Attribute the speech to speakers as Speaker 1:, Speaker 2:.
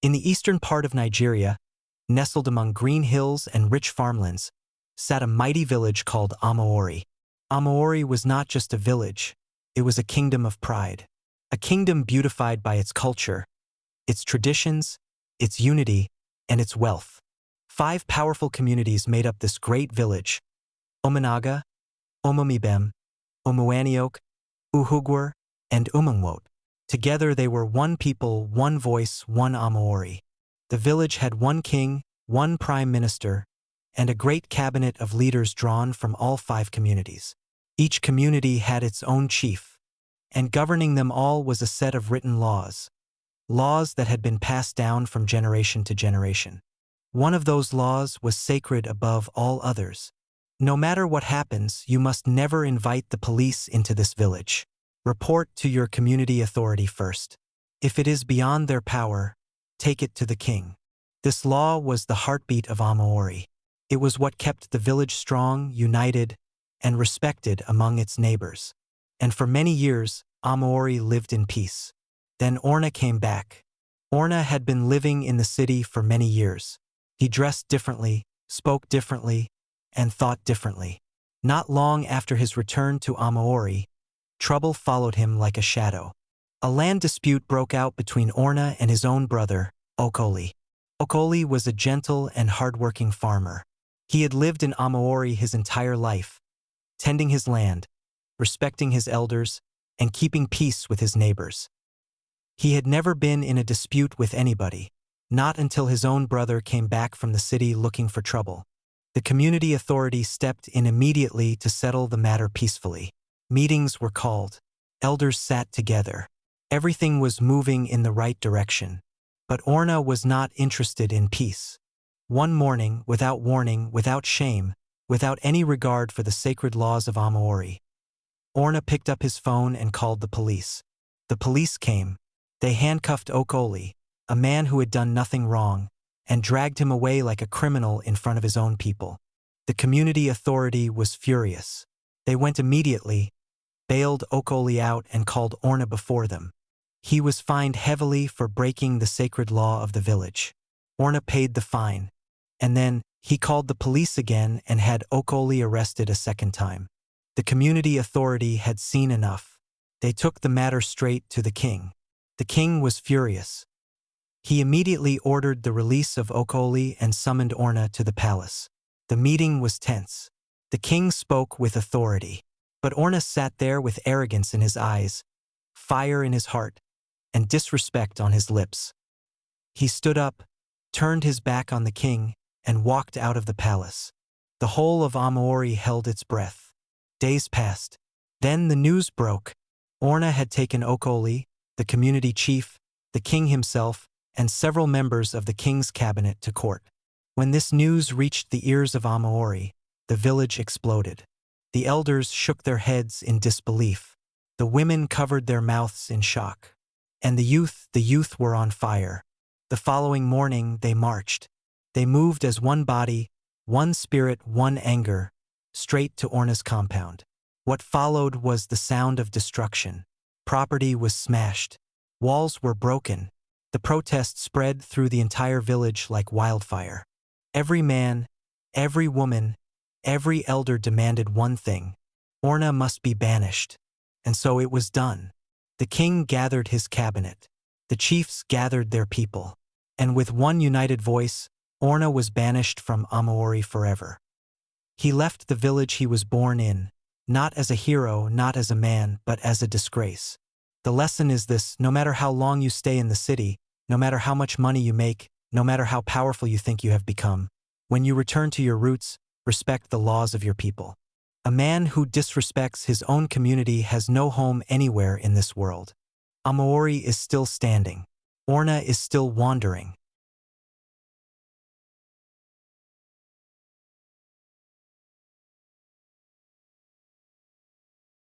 Speaker 1: In the eastern part of Nigeria, nestled among green hills and rich farmlands, sat a mighty village called Amaori. Amaori was not just a village, it was a kingdom of pride. A kingdom beautified by its culture, its traditions, its unity, and its wealth. 5 powerful communities made up this great village: Omanaga, Omomibem, Omuaniok, Uhugwar, and Umangwot. Together they were one people, one voice, one Amaori. The village had one king, one prime minister, and a great cabinet of leaders drawn from all 5 communities. Each community had its own chief, and governing them all was a set of written laws. Laws that had been passed down from generation to generation. One of those laws was sacred above all others. No matter what happens, you must never invite the police into this village. Report to your community authority first. If it is beyond their power, take it to the king. This law was the heartbeat of Amaori. It was what kept the village strong, united, and respected among its neighbors. And for many years, Amaori lived in peace. Then Orna came back. Orna had been living in the city for many years. He dressed differently, spoke differently, and thought differently. Not long after his return to Amaori, trouble followed him like a shadow. A land dispute broke out between Orna and his own brother, Okoli. Okoli was a gentle and hardworking farmer. He had lived in Amaori his entire life, tending his land, respecting his elders, and keeping peace with his neighbors. He had never been in a dispute with anybody, not until his own brother came back from the city looking for trouble. The community authority stepped in immediately to settle the matter peacefully. Meetings were called. Elders sat together. Everything was moving in the right direction. But Orna was not interested in peace. One morning, without warning, without shame, without any regard for the sacred laws of Amaori, Orna picked up his phone and called the police. The police came. They handcuffed Okoli, a man who had done nothing wrong, and dragged him away like a criminal in front of his own people. The community authority was furious. They went immediately, bailed Okoli out, and called Orna before them. He was fined heavily for breaking the sacred law of the village. Orna paid the fine, and then he called the police again and had Okoli arrested a second time. The community authority had seen enough. They took the matter straight to the king. The king was furious. He immediately ordered the release of Okoli and summoned Orna to the palace. The meeting was tense. The king spoke with authority, but Orna sat there with arrogance in his eyes, fire in his heart, and disrespect on his lips. He stood up, turned his back on the king, and walked out of the palace. The whole of Amaori held its breath. Days passed. Then the news broke. Orna had taken Okoli, the community chief, the king himself, and several members of the king's cabinet to court. When this news reached the ears of Amaori, the village exploded. The elders shook their heads in disbelief. The women covered their mouths in shock. And the youth were on fire. The following morning they marched. They moved as one body, one spirit, one anger, straight to Orna's compound. What followed was the sound of destruction. Property was smashed. Walls were broken. The protest spread through the entire village like wildfire. Every man, every woman, every elder demanded one thing: Orna must be banished. And so it was done. The king gathered his cabinet. The chiefs gathered their people. And with one united voice, Orna was banished from Amaori forever. He left the village he was born in, not as a hero, not as a man, but as a disgrace. The lesson is this: no matter how long you stay in the city, no matter how much money you make, no matter how powerful you think you have become, when you return to your roots, respect the laws of your people. A man who disrespects his own community has no home anywhere in this world. Amaori is still standing. Orna is still wandering.